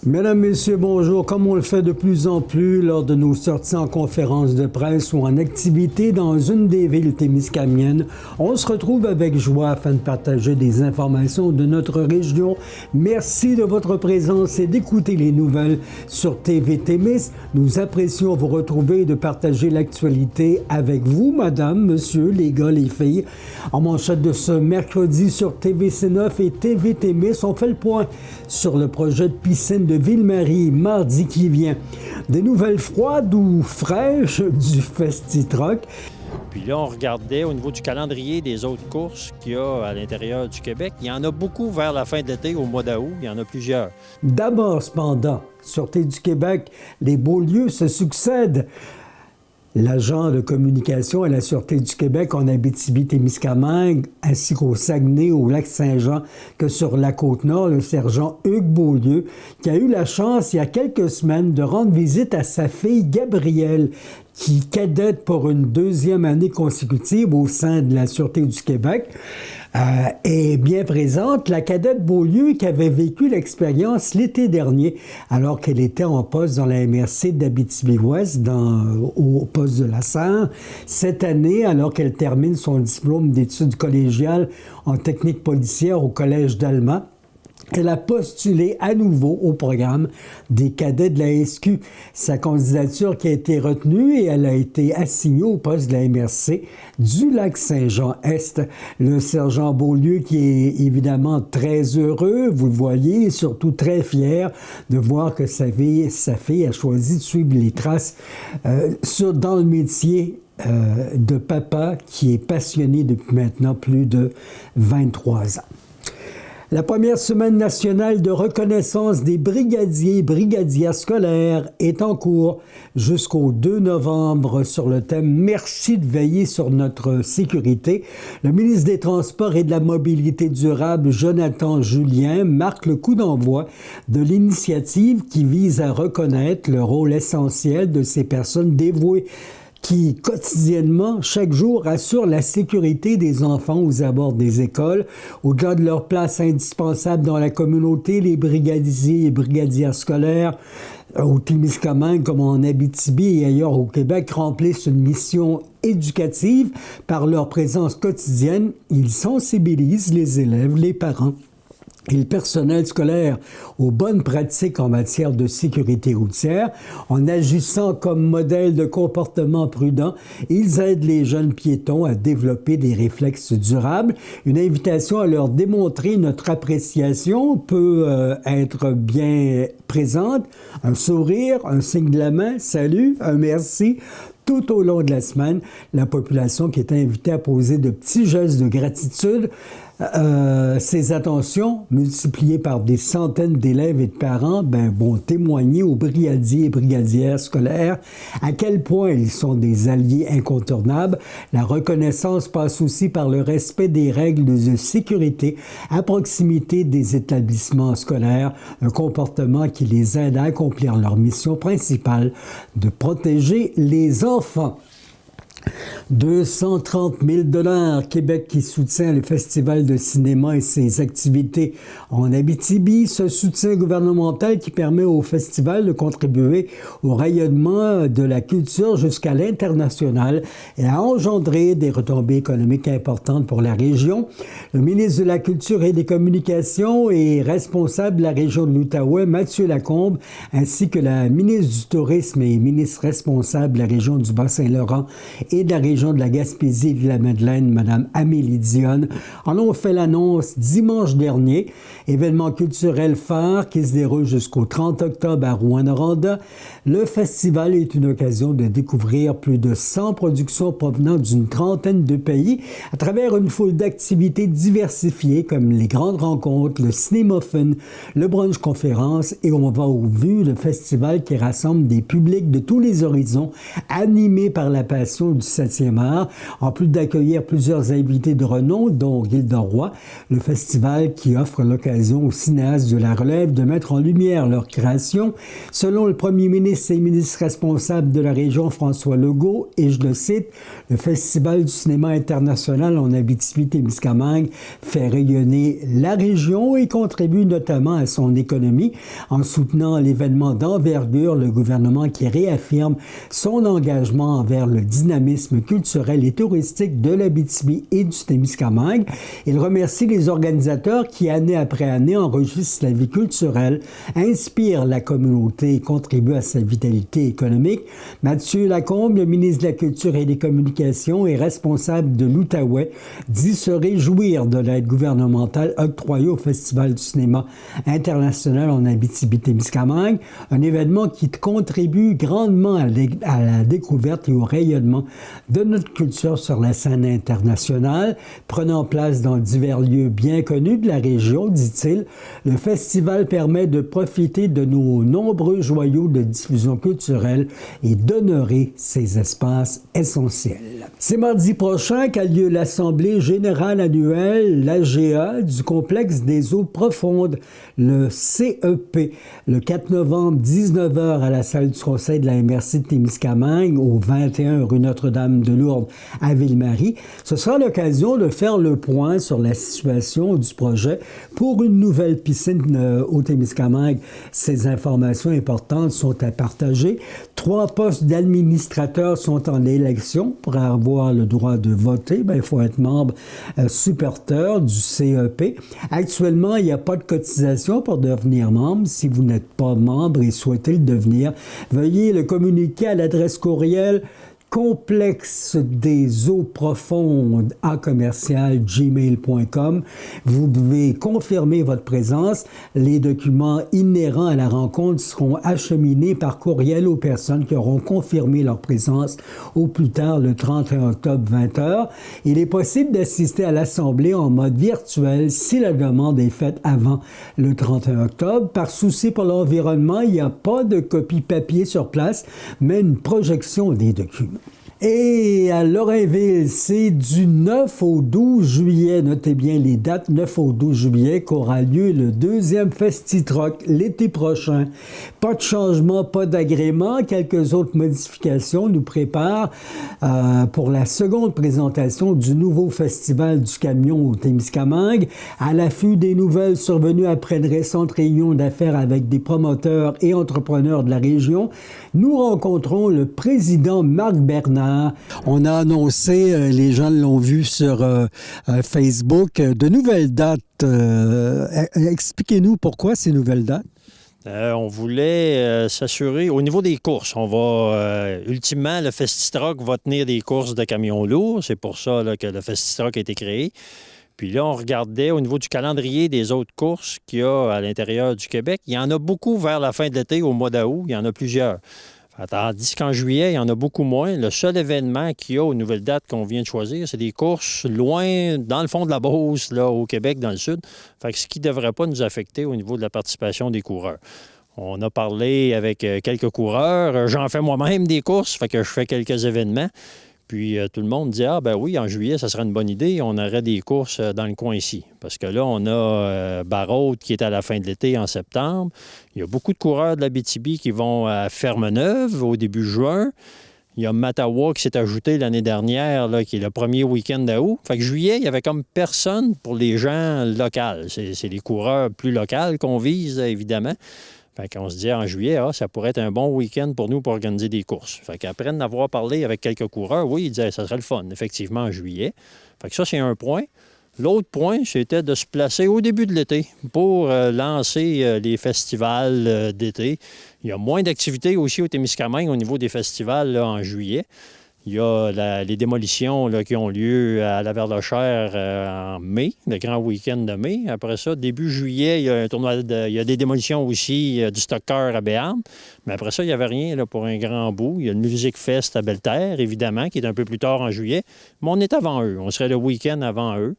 Mesdames, Messieurs, bonjour. Comme on le fait de plus en plus lors de nos sorties en conférence de presse ou en activité dans une des villes témiscamiennes, on se retrouve avec joie afin de partager des informations de notre région. Merci de votre présence et d'écouter les nouvelles sur TV Témis. Nous apprécions vous retrouver et de partager l'actualité avec vous, madame, monsieur, les gars, les filles. En manchette de ce mercredi sur TVC9 et TV Témis, on fait le point sur le projet de piscine de Ville-Marie, mardi qui vient. Des nouvelles froides ou fraîches du Festi-Troc. Puis là, on regardait au niveau du calendrier des autres courses qu'il y a à l'intérieur du Québec. Il y en a beaucoup vers la fin de l'été, au mois d'août. Il y en a plusieurs. D'abord, cependant, Sûreté du Québec, les beaux lieux se succèdent. L'agent de communication à la Sûreté du Québec en Abitibi-Témiscamingue, ainsi qu'au Saguenay, au Lac-Saint-Jean, que sur la Côte-Nord, le sergent Hugues Beaulieu, qui a eu la chance, il y a quelques semaines, de rendre visite à sa fille Gabrielle, qui cadette pour une deuxième année consécutive au sein de la Sûreté du Québec. Est bien présente la cadette Beaulieu qui avait vécu l'expérience l'été dernier alors qu'elle était en poste dans la MRC d'Abitibi-Ouest au poste de la Sarre. Cette année, alors qu'elle termine son diplôme d'études collégiales en technique policière au Collège d'Alma, elle a postulé à nouveau au programme des cadets de la SQ. Sa candidature qui a été retenue et elle a été assignée au poste de la MRC du Lac-Saint-Jean-Est. Le sergent Beaulieu qui est évidemment très heureux, vous le voyez, et surtout très fier de voir que sa fille a choisi de suivre les traces dans le métier de papa qui est passionné depuis maintenant plus de 23 ans. La première semaine nationale de reconnaissance des brigadiers et brigadières scolaires est en cours jusqu'au 2 novembre sur le thème « Merci de veiller sur notre sécurité ». Le ministre des Transports et de la Mobilité durable, Jonathan Julien, marque le coup d'envoi de l'initiative qui vise à reconnaître le rôle essentiel de ces personnes dévouées qui, quotidiennement, chaque jour, assurent la sécurité des enfants aux abords des écoles. Au-delà de leur place indispensable dans la communauté, les brigadiers et brigadières scolaires au Témiscamingue, comme en Abitibi et ailleurs au Québec, remplissent une mission éducative. Par leur présence quotidienne, ils sensibilisent les élèves, les parents et le personnel scolaire aux bonnes pratiques en matière de sécurité routière. En agissant comme modèle de comportement prudent, ils aident les jeunes piétons à développer des réflexes durables. Une invitation à leur démontrer notre appréciation peut être bien présente. Un sourire, un signe de la main, salut, un merci. Tout au long de la semaine, la population qui est invitée à poser de petits gestes de gratitude. Ces attentions, multipliées par des centaines d'élèves et de parents, vont témoigner aux brigadiers et brigadières scolaires à quel point ils sont des alliés incontournables. La reconnaissance passe aussi par le respect des règles de sécurité à proximité des établissements scolaires, un comportement qui les aide à accomplir leur mission principale de protéger les enfants. 230 000 $, Québec qui soutient le Festival de cinéma et ses activités en Abitibi. Ce soutien gouvernemental qui permet au festival de contribuer au rayonnement de la culture jusqu'à l'international et a engendré des retombées économiques importantes pour la région. Le ministre de la Culture et des Communications et responsable de la région de l'Outaouais, Mathieu Lacombe, ainsi que la ministre du Tourisme et ministre responsable de la région du Bas-Saint-Laurent et de la région de la Gaspésie et de la Madeleine, Mme Amélie Dionne, en ont fait l'annonce dimanche dernier. Événement culturel phare qui se déroule jusqu'au 30 octobre à Rouyn-Noranda. Le festival est une occasion de découvrir plus de 100 productions provenant d'une trentaine de pays à travers une foule d'activités diversifiées comme les grandes rencontres, le cinéma-fun, le brunch conférence et on va au vu le festival qui rassemble des publics de tous les horizons animés par la passion du 7e art. En plus d'accueillir plusieurs invités de renom, dont Gilda Roy, le festival qui offre l'occasion aux cinéastes de la relève de mettre en lumière leur création. Selon le premier ministre et ministre responsable de la région, François Legault, et je le cite, « Le Festival du cinéma international en Abitibi-Témiscamingue fait rayonner la région et contribue notamment à son économie. En soutenant l'événement d'envergure, le gouvernement qui réaffirme son engagement envers le dynamisme culturel et touristique de l'Abitibi et du Témiscamingue. Il remercie les organisateurs qui, année après année, enregistrent la vie culturelle, inspirent la communauté et contribuent à sa vitalité économique. Mathieu Lacombe, le ministre de la Culture et des Communications et responsable de l'Outaouais, dit se réjouir de l'aide gouvernementale octroyée au Festival du cinéma international en Abitibi-Témiscamingue, un événement qui contribue grandement à la découverte et au rayonnement de notre culture sur la scène internationale. Prenant place dans divers lieux bien connus de la région, dit-il, le festival permet de profiter de nos nombreux joyaux de diffusion culturelle et d'honorer ces espaces essentiels. C'est mardi prochain qu'a lieu l'Assemblée générale annuelle, l'AGA, du complexe des eaux profondes, le CEP, le 4 novembre, 19h à la salle du conseil de la MRC de Témiscamingue, au 21 rue Notre-Dame-de-Lourdes à Ville-Marie. Ce sera l'occasion de faire le point sur la situation du projet pour une nouvelle piscine au Témiscamingue. Ces informations importantes sont à partager. 3 postes d'administrateurs sont en élection pour avoir le droit de voter. Il faut être membre supporteur du CEP. Actuellement, il n'y a pas de cotisation pour devenir membre. Si vous n'êtes pas membre et souhaitez le devenir, veuillez le communiquer à l'adresse courriel complexe des eaux profondes à gmail.com. Vous devez confirmer votre présence. Les documents inhérents à la rencontre seront acheminés par courriel aux personnes qui auront confirmé leur présence au plus tard le 31 octobre 20h. Il est possible d'assister à l'Assemblée en mode virtuel si la demande est faite avant le 31 octobre. Par souci pour l'environnement, il n'y a pas de copie papier sur place, mais une projection des documents. Et à Lorrainville, c'est du 9 au 12 juillet, notez bien les dates, 9 au 12 juillet, qu'aura lieu le 2e Festi-Troc l'été prochain. Pas de changement, pas d'agrément, quelques autres modifications nous préparent pour la seconde présentation du nouveau Festival du camion au Témiscamingue. À l'affût des nouvelles survenues après une récente réunion d'affaires avec des promoteurs et entrepreneurs de la région, nous rencontrons le président Marc Bernard. On a annoncé, les gens l'ont vu sur Facebook, de nouvelles dates. Expliquez-nous pourquoi ces nouvelles dates. On voulait s'assurer, au niveau des courses, on va, ultimement, le Festi-Troc va tenir des courses de camions lourds. C'est pour ça là, que le Festi-Troc a été créé. Puis là, on regardait au niveau du calendrier des autres courses qu'il y a à l'intérieur du Québec. Il y en a beaucoup vers la fin de l'été, au mois d'août. Il y en a plusieurs. Tandis qu'en juillet, il y en a beaucoup moins. Le seul événement qu'il y a aux nouvelles dates qu'on vient de choisir, c'est des courses loin, dans le fond de la Beauce, là, au Québec, dans le sud. Fait que ce qui ne devrait pas nous affecter au niveau de la participation des coureurs. On a parlé avec quelques coureurs. J'en fais moi-même des courses, fait que je fais quelques événements. Puis tout le monde dit « Ah, ben oui, en juillet, ça serait une bonne idée. On aurait des courses dans le coin ici. » Parce que là, on a Barraud qui est à la fin de l'été, en septembre. Il y a beaucoup de coureurs de l'Abitibi qui vont à Ferme-Neuve au début juin. Il y a Mattawa qui s'est ajouté l'année dernière, là, qui est le premier week-end d'août. Fait que juillet, il y avait comme personne pour les gens locaux. C'est les coureurs plus locaux qu'on vise, évidemment. Fait qu'on se dit en juillet, ça pourrait être un bon week-end pour nous pour organiser des courses. Fait qu'après en avoir parlé avec quelques coureurs, oui, ils disaient ça serait le fun, effectivement, en juillet. Fait que ça, c'est un point. L'autre point, c'était de se placer au début de l'été pour lancer les festivals d'été. Il y a moins d'activités aussi au Témiscamingue au niveau des festivals là, en juillet. Il y a les démolitions là, qui ont lieu à la Verlochère en mai, le grand week-end de mai. Après ça, début juillet, il y a un tournoi il y a des démolitions aussi du Stocker à Béarn. Mais après ça, il n'y avait rien là, pour un grand bout. Il y a le Music Fest à Belle-Terre, évidemment, qui est un peu plus tard en juillet. Mais on est avant eux. On serait le week-end avant eux.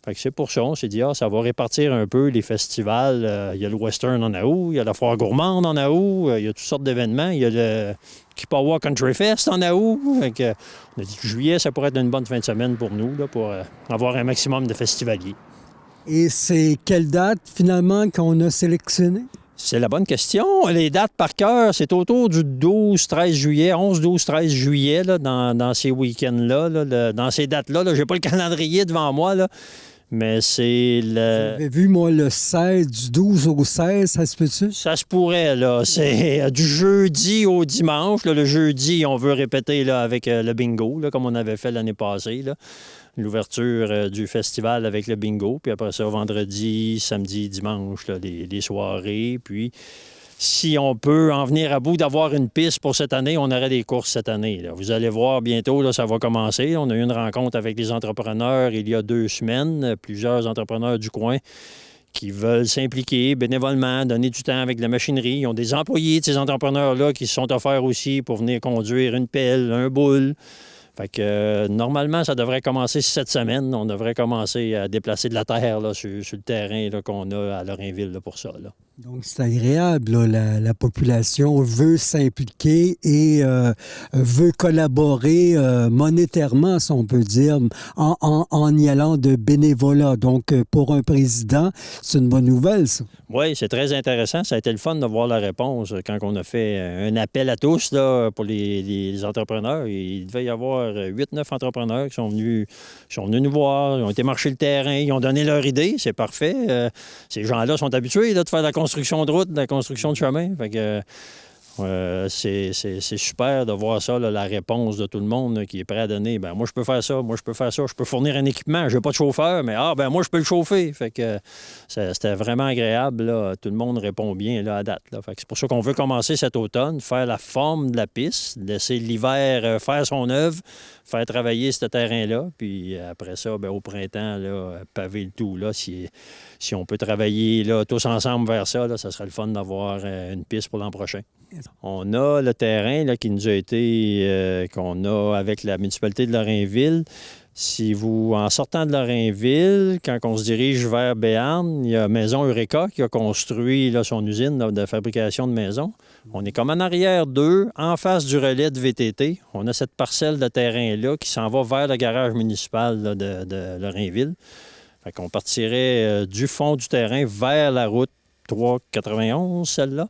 Fait que c'est pour ça, on s'est dit, ça va répartir un peu les festivals. Il y a le Western en août, il y a la Foire gourmande en août, il y a toutes sortes d'événements. Il y a le Kipawa Country Fest en août. Fait que, on a dit que juillet, ça pourrait être une bonne fin de semaine pour nous, là, pour avoir un maximum de festivaliers. Et c'est quelle date, finalement, qu'on a sélectionné? C'est la bonne question. Les dates par cœur, c'est autour du 12-13 juillet, 11-12-13 juillet, là, dans ces week-ends-là, là, dans ces dates-là. Je n'ai pas le calendrier devant moi, là, mais c'est le... J'avais vu, moi, le 16, du 12 au 16, ça se peut-tu? Ça se pourrait, là. C'est du jeudi au dimanche. Là, le jeudi, on veut répéter là, avec le bingo, là, comme on avait fait l'année passée, là. L'ouverture du festival avec le bingo. Puis après ça, vendredi, samedi, dimanche, là, les soirées. Puis si on peut en venir à bout d'avoir une piste pour cette année, on aurait des courses cette année, là. Vous allez voir bientôt, là, ça va commencer. On a eu une rencontre avec des entrepreneurs il y a 2 semaines, plusieurs entrepreneurs du coin qui veulent s'impliquer bénévolement, donner du temps avec de la machinerie. Ils ont des employés de ces entrepreneurs-là qui se sont offerts aussi pour venir conduire une pelle, un boule. Fait que normalement, ça devrait commencer cette semaine. On devrait commencer à déplacer de la terre là, sur le terrain là, qu'on a à Lorrainville là, pour ça, là. Donc, c'est agréable, là. La population veut s'impliquer et veut collaborer monétairement, si on peut dire, en y allant de bénévolat. Donc, pour un président, c'est une bonne nouvelle, ça. Oui, c'est très intéressant. Ça a été le fun de voir la réponse quand on a fait un appel à tous là, pour les entrepreneurs. Il devait y avoir 8-9 entrepreneurs qui sont venus nous voir, ils ont été marcher le terrain, ils ont donné leur idée, c'est parfait. Ces gens-là sont habitués là, de faire de la construction de route, de la construction de chemin. Fait que c'est super de voir ça, là, la réponse de tout le monde là, qui est prêt à donner. Ben moi, je peux faire ça, moi, je peux faire ça, je peux fournir un équipement. Je n'ai pas de chauffeur, mais moi, je peux le chauffer. Fait que c'était vraiment agréable. Là. Tout le monde répond bien là, à date. Là. Fait que c'est pour ça qu'on veut commencer cet automne, faire la forme de la piste, laisser l'hiver faire son œuvre, faire travailler ce terrain-là. Puis après ça, au printemps, là, paver le tout. Là, si on peut travailler là, tous ensemble vers ça, là, ça serait le fun d'avoir une piste pour l'an prochain. On a le terrain là, qui nous a été, qu'on a avec la municipalité de Lorrainville. Si vous, en sortant de Lorrainville, quand on se dirige vers Béarn, il y a Maison Eureka qui a construit là, son usine là, de fabrication de maisons. On est comme en arrière d'eux, en face du relais de VTT. On a cette parcelle de terrain-là qui s'en va vers le garage municipal là, de Lorrainville. Fait qu'on partirait du fond du terrain vers la route 391, celle-là.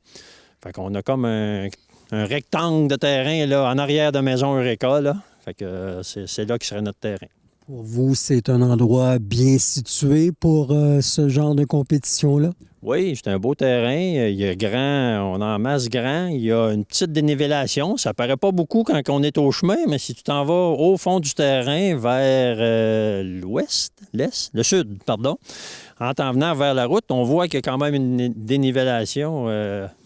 Fait qu'on a comme un rectangle de terrain là, en arrière de Maison Eureka. Là. Fait que c'est là qui serait notre terrain. Pour vous, c'est un endroit bien situé pour ce genre de compétition-là? Oui, c'est un beau terrain. Il y a grand, on a en masse grand. Il y a une petite dénivellation. Ça paraît pas beaucoup quand on est au chemin, mais si tu t'en vas au fond du terrain vers le sud, pardon, en t'en venant vers la route, on voit qu'il y a quand même une dénivellation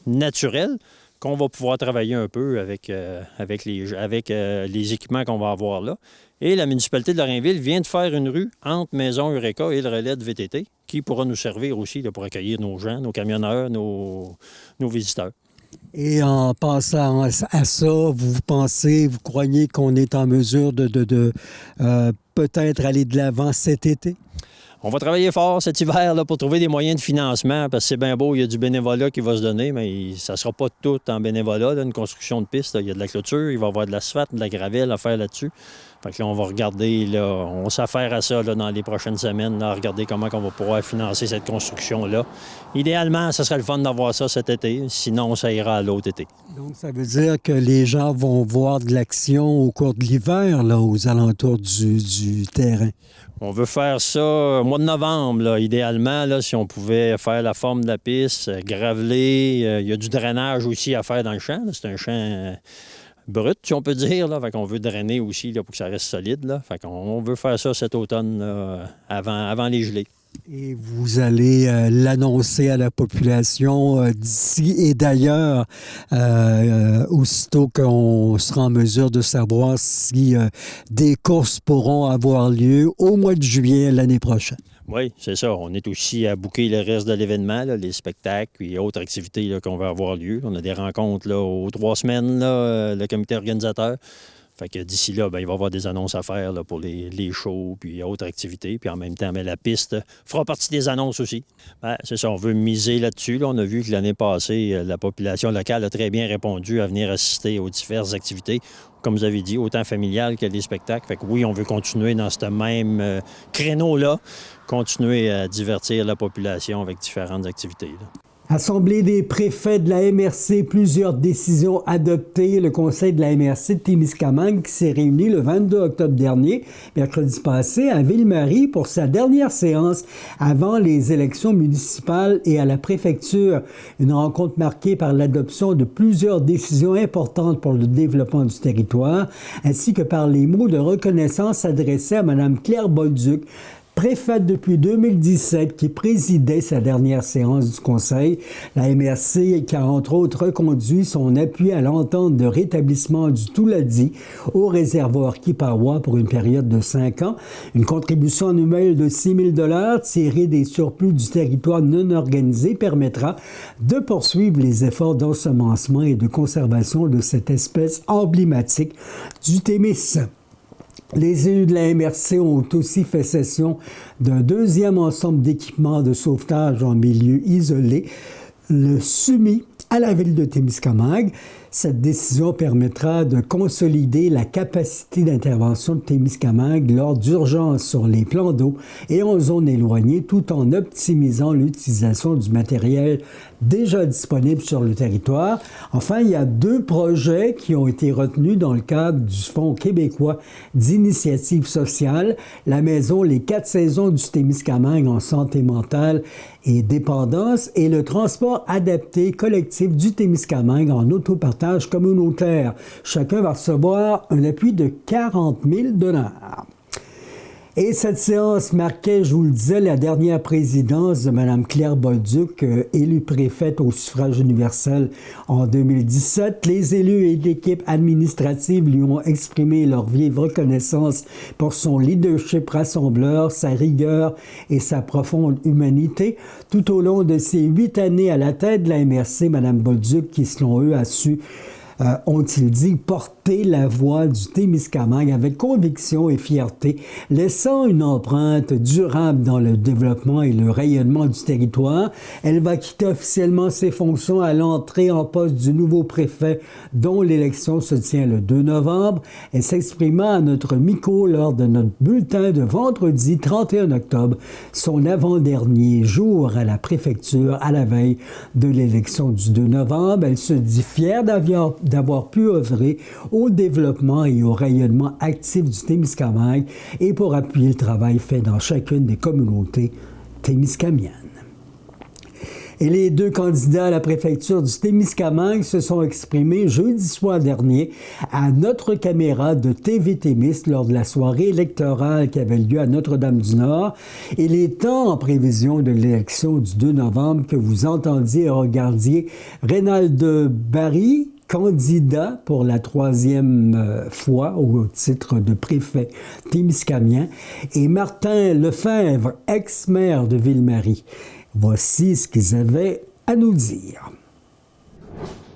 naturelle qu'on va pouvoir travailler un peu avec les équipements qu'on va avoir là. Et la municipalité de Lorrainville vient de faire une rue entre Maison Eureka et le relais de VTT qui pourra nous servir aussi là, pour accueillir nos gens, nos camionneurs, nos visiteurs. Et en passant à ça, vous croyez qu'on est en mesure de peut-être aller de l'avant cet été? On va travailler fort cet hiver là, pour trouver des moyens de financement parce que c'est bien beau, il y a du bénévolat qui va se donner, mais ça ne sera pas tout en bénévolat. Là, une construction de piste, là, il y a de la clôture, il va y avoir de l'asphalte, de la gravelle à faire là-dessus. Fait que là, on va regarder, là, on s'affaire à ça là, dans les prochaines semaines, là, à regarder comment on va pouvoir financer cette construction-là. Idéalement, ça serait le fun d'avoir ça cet été, sinon ça ira à l'autre été. Donc, ça veut dire que les gens vont voir de l'action au cours de l'hiver, là, aux alentours du terrain. On veut faire ça au mois de novembre, là, idéalement, là, si on pouvait faire la forme de la piste, graveler. Il y a du drainage aussi à faire dans le champ. Là. C'est un champ brut, si on peut dire. Là. Fait qu'on veut drainer aussi là, pour que ça reste solide. Là. Fait qu'on veut faire ça cet automne là, avant les gelées. Et vous allez l'annoncer à la population d'ici et d'ailleurs, aussitôt qu'on sera en mesure de savoir si des courses pourront avoir lieu au mois de juillet l'année prochaine. Oui, c'est ça. On est aussi à booker le reste de l'événement, là, les spectacles et autres activités là, qu'on va avoir lieu. On a des rencontres là, aux 3 semaines, là, le comité organisateur. Fait que d'ici là, il va y avoir des annonces à faire là, pour les shows puis autres activités. Puis en même temps, la piste fera partie des annonces aussi. C'est ça, on veut miser là-dessus. Là. On a vu que l'année passée, la population locale a très bien répondu à venir assister aux diverses activités, comme vous avez dit, autant familiales que des spectacles. Fait que oui, on veut continuer dans ce même créneau-là, continuer à divertir la population avec différentes activités. Là. Assemblée des préfets de la MRC, plusieurs décisions adoptées. Le conseil de la MRC de Témiscamingue qui s'est réuni le 22 octobre dernier, mercredi passé, à Ville-Marie pour sa dernière séance avant les élections municipales et à la préfecture. Une rencontre marquée par l'adoption de plusieurs décisions importantes pour le développement du territoire, ainsi que par les mots de reconnaissance adressés à Mme Claire Bolduc, préfète depuis 2017, qui présidait sa dernière séance du Conseil. La MRC qui a entre autres reconduit son appui à l'entente de rétablissement du Touladi au réservoir Kipawa pour une période de 5 ans. Une contribution annuelle de 6 000 $ tirée des surplus du territoire non organisé permettra de poursuivre les efforts d'ensemencement et de conservation de cette espèce emblématique du Témis. Les élus de la MRC ont aussi fait cession d'un deuxième ensemble d'équipements de sauvetage en milieu isolé, le SUMI, à la ville de Témiscamingue. Cette décision permettra de consolider la capacité d'intervention de Témiscamingue lors d'urgences sur les plans d'eau et en zone éloignée, tout en optimisant l'utilisation du matériel déjà disponible sur le territoire. Enfin, il y a 2 projets qui ont été retenus dans le cadre du Fonds québécois d'initiative sociale, la maison Les 4 saisons du Témiscamingue en santé mentale et dépendance et le transport adapté collectif du Témiscamingue en autopartage communautaire. Chacun va recevoir un appui de 40 000 $. Et cette séance marquait, je vous le disais, la dernière présidence de Mme Claire Bolduc, élue préfète au suffrage universel en 2017. Les élus et l'équipe administrative lui ont exprimé leur vive reconnaissance pour son leadership rassembleur, sa rigueur et sa profonde humanité. Tout au long de ses 8 années à la tête de la MRC, Mme Bolduc, qui selon eux a su ont-ils dit, porter la voix du Témiscamingue avec conviction et fierté, laissant une empreinte durable dans le développement et le rayonnement du territoire. Elle va quitter officiellement ses fonctions à l'entrée en poste du nouveau préfet, dont l'élection se tient le 2 novembre. Elle s'exprima à notre micro lors de notre bulletin de vendredi 31 octobre, son avant-dernier jour à la préfecture à la veille de l'élection du 2 novembre. Elle se dit fière d'avoir pu œuvrer au développement et au rayonnement actif du Témiscamingue et pour appuyer le travail fait dans chacune des communautés témiscamiennes. Et les 2 candidats à la préfecture du Témiscamingue se sont exprimés jeudi soir dernier à notre caméra de TV Témis lors de la soirée électorale qui avait lieu à Notre-Dame-du-Nord. Il est temps, en prévision de l'élection du 2 novembre, que vous entendiez et regardiez Reynald Barry, candidat pour la 3e fois au titre de préfet témiscamien, et Martin Lefebvre, ex-maire de Ville-Marie. Voici ce qu'ils avaient à nous dire.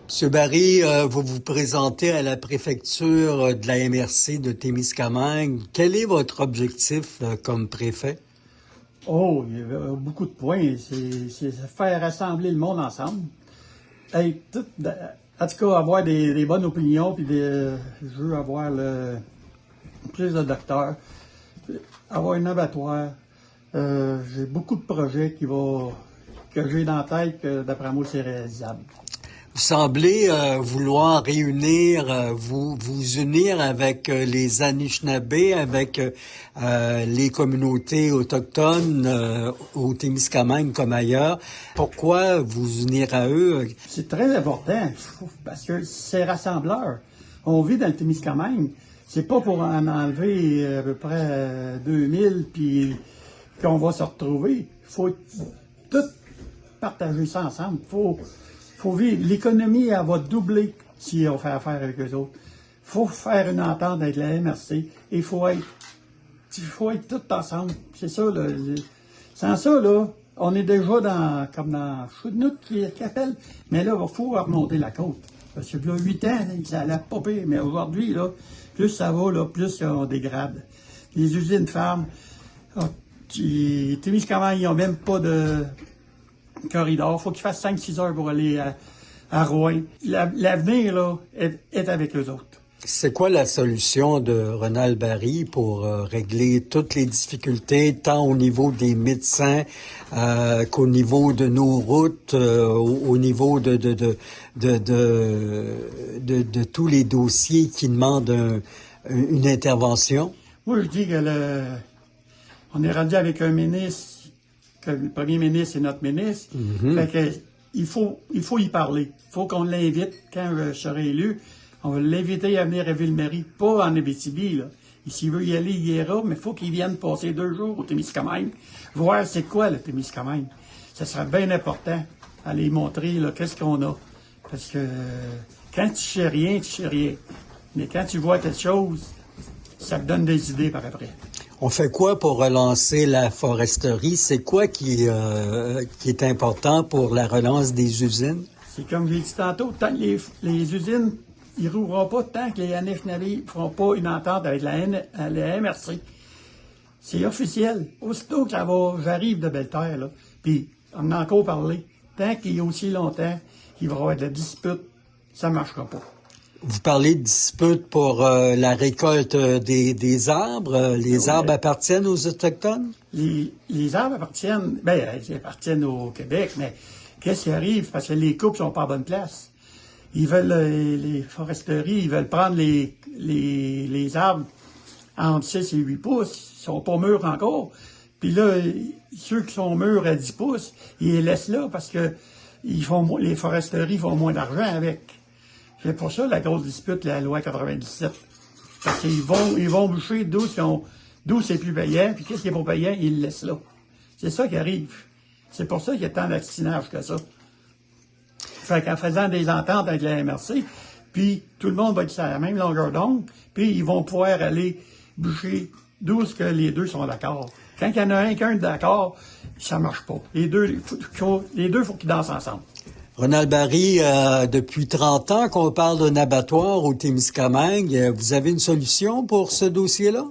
Monsieur Barry, vous vous présentez à la préfecture de la MRC de Témiscamingue. Quel est votre objectif comme préfet? Oh, il y a beaucoup de points. C'est faire rassembler le monde ensemble. Et en tout cas, avoir des bonnes opinions, puis je veux avoir plus de docteurs, avoir un abattoir. J'ai beaucoup de projets que j'ai dans la tête, que d'après moi, c'est réalisable. Vous semblez vouloir réunir, vous unir avec les Anishinabés, avec les communautés autochtones au Témiscamingue comme ailleurs. Pourquoi vous unir à eux? C'est très important, parce que c'est rassembleur. On vit dans le Témiscamingue. C'est pas pour en enlever à peu près 2000 puis qu'on va se retrouver. Il faut tout partager ça ensemble. Faut vivre. L'économie, elle va doubler si on fait affaire avec eux autres. Il faut faire une entente avec la MRC et il faut être tout ensemble. C'est ça, là. Sans ça, là, on est déjà comme dans Choudnout qui appelle. Mais là, il faut remonter la côte. Parce que là, 8 ans, ça allait pas pire. Mais aujourd'hui, là, plus ça va, là, plus on dégrade. Les usines ferment. Témiscamingue, ils n'ont même pas de corridor. Il faut qu'ils fassent 5-6 heures pour aller à Rouen. L'avenir, là, est avec eux autres. C'est quoi la solution de Ronald Barry pour régler toutes les difficultés, tant au niveau des médecins qu'au niveau de nos routes, au niveau de tous les dossiers qui demandent une intervention? Moi, je dis que on est rendu avec un ministre, que le premier ministre est notre ministre. Fait que il faut y parler. Il faut qu'on l'invite quand je serai élu. On va l'inviter à venir à Ville-Marie, pas en Abitibi, là. Et s'il veut y aller, il ira, mais il faut qu'il vienne passer 2 jours au Témiscamingue, voir c'est quoi le Témiscamingue. Ça serait bien important à les montrer, là, qu'est-ce qu'on a. Parce que quand tu sais rien, tu sais rien. Mais quand tu vois quelque chose, ça te donne des idées par après. On fait quoi pour relancer la foresterie? C'est quoi qui est important pour la relance des usines? C'est comme j'ai dit tantôt, tant que les usines, ils ne rouvront pas tant que les Anishinaabe ne feront pas une entente avec la MRC. C'est officiel. Aussitôt que j'arrive de Belle-Terre, là, puis on en a encore parlé, tant qu'il y a aussi longtemps qu'il va y avoir de la dispute, ça ne marchera pas. Vous parlez de dispute pour la récolte des arbres. Les arbres appartiennent aux Autochtones? Les arbres appartiennent, ils appartiennent au Québec, mais qu'est-ce qui arrive? Parce que les coupes sont pas à bonne place. Ils veulent, les foresteries, ils veulent prendre les arbres entre 6 et 8 pouces. Ils sont pas mûrs encore. Puis là, ceux qui sont mûrs à 10 pouces, ils les laissent là parce que les foresteries font moins d'argent avec. C'est pour ça la grosse dispute, la loi 97. Parce qu'ils vont boucher d'où c'est plus payant, puis qu'est-ce qui est pas payant, ils le laissent là. C'est ça qui arrive. C'est pour ça qu'il y a tant d'accidinage que ça. Fait qu'en faisant des ententes avec la MRC, puis tout le monde va être sur la même longueur d'onde, puis ils vont pouvoir aller boucher d'où ce que les deux sont d'accord. Quand il y en a qu'un d'accord, ça marche pas. Les deux, faut qu'ils dansent ensemble. Ronald Barry, depuis 30 ans qu'on parle d'un abattoir au Témiscamingue. Vous avez une solution pour ce dossier-là?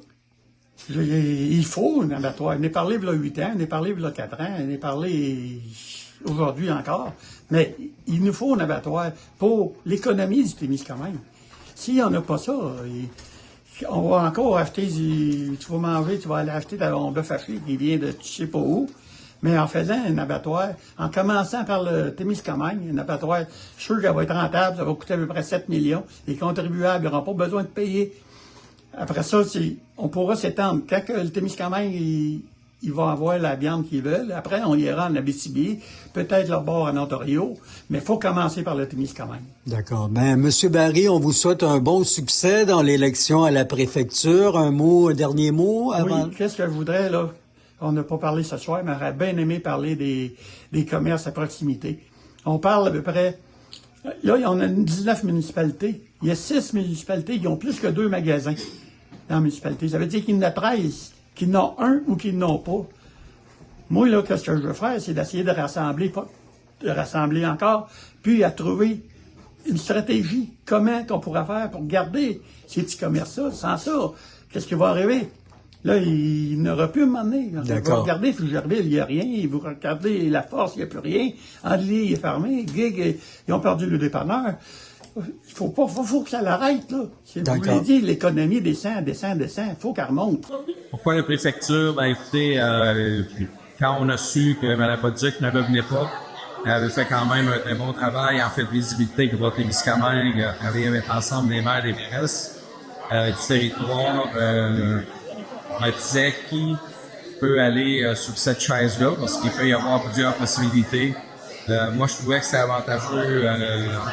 Il faut un abattoir. On est parlé il y a 8 ans, on est parlé il y a 4 ans, on est parlé aujourd'hui encore. Mais il nous faut un abattoir pour l'économie du Témiscamingue. Si on n'a pas ça, on va encore acheter tu vas manger, tu vas aller acheter ton bœuf haché qui vient de tu sais pas où. Mais en faisant un abattoir, en commençant par le Témiscamingue, un abattoir, je suis sûr qu'elle va être rentable, ça va coûter à peu près 7 millions. Les contribuables n'auront pas besoin de payer. Après ça, on pourra s'étendre. Quand le Témiscamingue, ils vont avoir la viande qu'ils veulent, après, on ira en Abitibi, peut-être leur bord en Ontario, mais il faut commencer par le Témiscamingue. D'accord. M. Barry, on vous souhaite un bon succès dans l'élection à la préfecture. Un dernier mot avant? Oui, qu'est-ce que je voudrais, là? On n'a pas parlé ce soir, mais j'aurais bien aimé parler des commerces à proximité. On parle à peu près... Là, on a 19 municipalités. Il y a 6 municipalités qui ont plus que 2 magasins dans la municipalité. Ça veut dire qu'il y en a 13 qui n'ont un ou qui n'ont pas. Moi, là, qu'est-ce que je veux faire, c'est d'essayer de rassembler encore, puis à trouver une stratégie. Comment qu'on pourra faire pour garder ces petits commerces-là? Sans ça, qu'est-ce qui va arriver? Là, il n'aura plus à un moment donné. Vous regardez Fougerville, il n'y a rien. Vous regardez La Force, il n'y a plus rien. Andely, il est fermé. Gig, ils ont perdu le dépanneur. Il faut que ça l'arrête, là. Vous l'avez dit, l'économie descend. Il faut qu'elle remonte. Pourquoi la préfecture? Ben, écoutez, quand on a su que Mme Bolduc ne revenait pas, elle avait fait quand même un bon travail en fait de visibilité pour le Témiscamingue, travailler avec l'ensemble des maires des maires du territoire. On disait qui peut aller sur cette chaise-là, parce qu'il peut y avoir plusieurs possibilités. Moi, je trouvais que c'était avantageux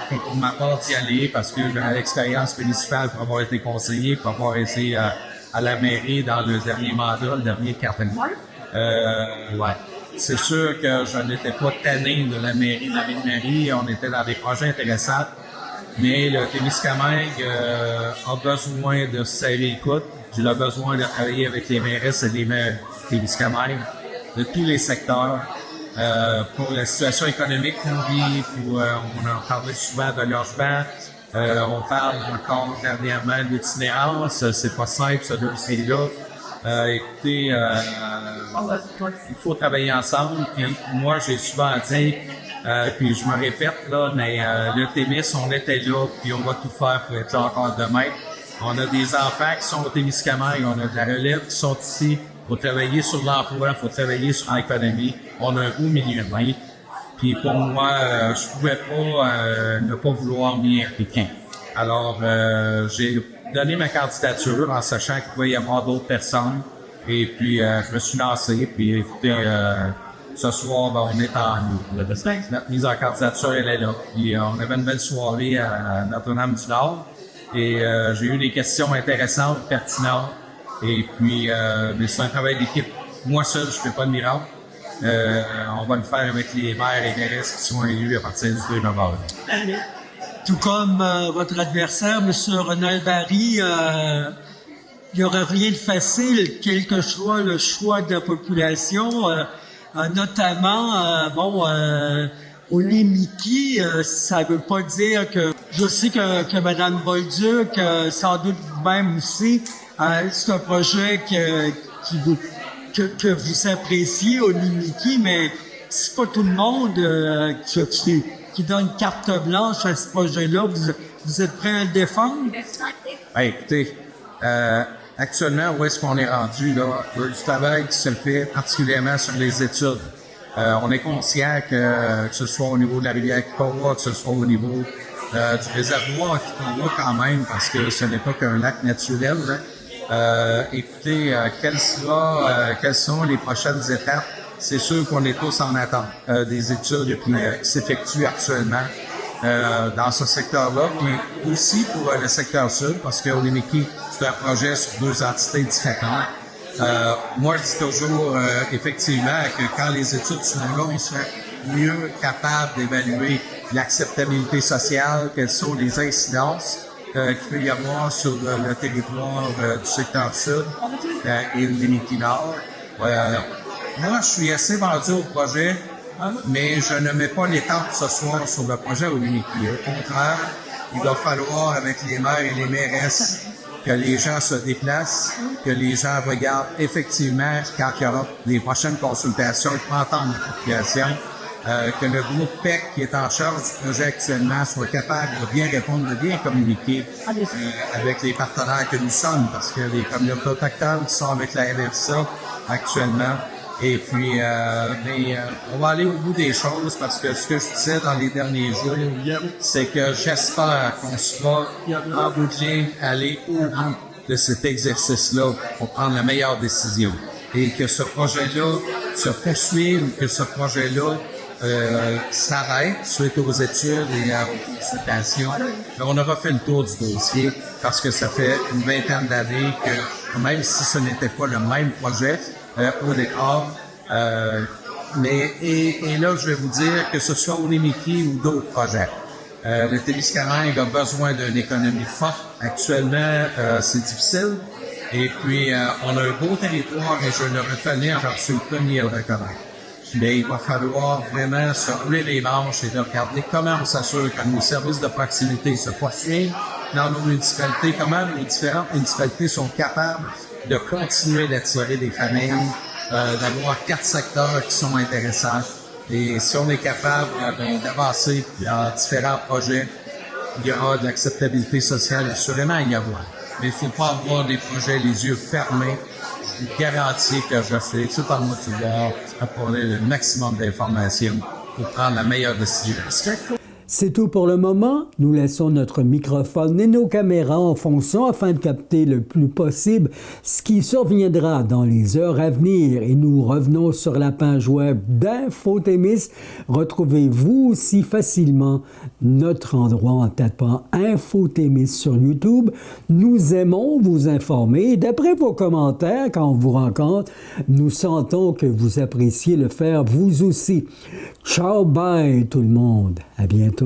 pour ma part d'y aller, parce que j'avais l'expérience municipale pour avoir été conseiller, pour avoir été à la mairie dans le dernier mandat, le dernier quinquennat. Ouais. C'est sûr que je n'étais pas tanné de la mairie, de la ville-mairie. On était dans des projets intéressants. Mais le Témiscamingue a besoin de se serrer les coudes. J'ai le besoin de travailler avec les mairesses et les maires Témiscamingue de tous les secteurs. pour la situation économique qu'on vit, on a parlé souvent de logement. On parle encore dernièrement d'itinérance. C'est pas simple, ce dossier-là. Écoutez, il faut travailler ensemble. Puis moi, j'ai souvent dit, puis je me répète, là, mais le Témis, on était là, puis on va tout faire pour être là encore demain. On a des enfants qui sont au Témiscamingue, on a de la relève qui sont ici. Il faut travailler sur l'emploi, il faut travailler sur l'économie. On a un beau milieu humain. Puis pour moi, je pouvais pas ne pas vouloir m'y impliquer. Alors, j'ai donné ma candidature en sachant qu'il pouvait y avoir d'autres personnes. Et puis, je me suis lancé. Puis, écoutez, ce soir, ben, on est notre mise en candidature, elle est là. Puis, on avait une belle soirée à Notre-Dame-du-Nord. Et j'ai eu des questions intéressantes, pertinentes. Et puis, mais c'est un travail d'équipe. Moi seul, je fais pas de miracle. On va le faire avec les maires et les restes qui sont élus à partir du 2 novembre. Tout comme votre adversaire, M. Ronald Barry, il n'y aurait rien de facile, quel que soit le choix de la population, notamment, au Limiki, ça veut pas dire que... Je sais que Mme Bolduc, sans doute vous-même aussi, c'est un projet que vous appréciez au Limiki, mais c'est pas tout le monde qui donne carte blanche à ce projet-là. Vous êtes prêt à le défendre? Ben, écoutez, actuellement, où est-ce qu'on est rendu, là? Du travail qui se fait particulièrement sur les études. On est conscient que ce soit au niveau de la rivière Kippawa, que ce soit au niveau du réservoir Kippawa quand même, parce que ce n'est pas qu'un lac naturel, hein. Écoutez, quelles sont les prochaines étapes? C'est sûr qu'on est tous en attente des études qui s'effectuent actuellement dans ce secteur-là, mais aussi pour le secteur sud, parce que Limiki, c'est un projet sur 2 entités différentes. Moi, je dis toujours, effectivement, que quand les études sont là, on serait mieux capable d'évaluer l'acceptabilité sociale, quelles sont les incidences qu'il peut y avoir sur le territoire du secteur sud et le Limiki Nord. Moi, je suis assez vendu au projet, mais je ne mets pas les tentes ce soir sur le projet au Limiki. Au contraire, il va falloir, avec les maires et les mairesses, que les gens se déplacent, que les gens regardent effectivement, quand il y aura les prochaines consultations, pour entendre la population, que le groupe PEC qui est en charge du projet actuellement soit capable de bien répondre, de bien communiquer avec les partenaires que nous sommes, parce que les communautés autochtones qui sont avec la RFSA actuellement. Et puis, on va aller au bout des choses, parce que ce que je disais dans les derniers jours, c'est que j'espère qu'on sera en bout de ligne aller au bout de cet exercice-là pour prendre la meilleure décision. Et que ce projet-là se poursuive, que ce projet-là s'arrête suite aux études et aux consultations. On aura fait le tour du dossier parce que ça fait une vingtaine d'années que, même si ce n'était pas le même projet au départ, et là, je vais vous dire que ce soit au Limiki ou d'autres projets. Le Témiscamingue a besoin d'une économie forte. Actuellement, c'est difficile. Et puis, on a un beau territoire et je le reconnais, j'en suis le premier à le reconnaître. Mais il va falloir vraiment se rouler les manches et de regarder comment on s'assure que nos services de proximité se poursuivent dans nos municipalités, comment les différentes municipalités sont capables de continuer d'attirer des familles, d'avoir 4 secteurs qui sont intéressants. Et si on est capable d'avancer dans différents projets, il y aura de l'acceptabilité sociale, assurément il y avoir. Mais il ne faut pas avoir des projets les yeux fermés. Je vous garantis que je fais tout en mon pouvoir pour apporter le maximum d'informations pour prendre la meilleure décision. C'est tout pour le moment. Nous laissons notre microphone et nos caméras en fonction afin de capter le plus possible ce qui surviendra dans les heures à venir. Et nous revenons sur la page web d'Info Témis. Retrouvez-vous aussi facilement notre endroit en tapant Info Témis sur YouTube. Nous aimons vous informer. D'après vos commentaires, quand on vous rencontre, nous sentons que vous appréciez le faire vous aussi. Ciao, bye tout le monde. À bientôt.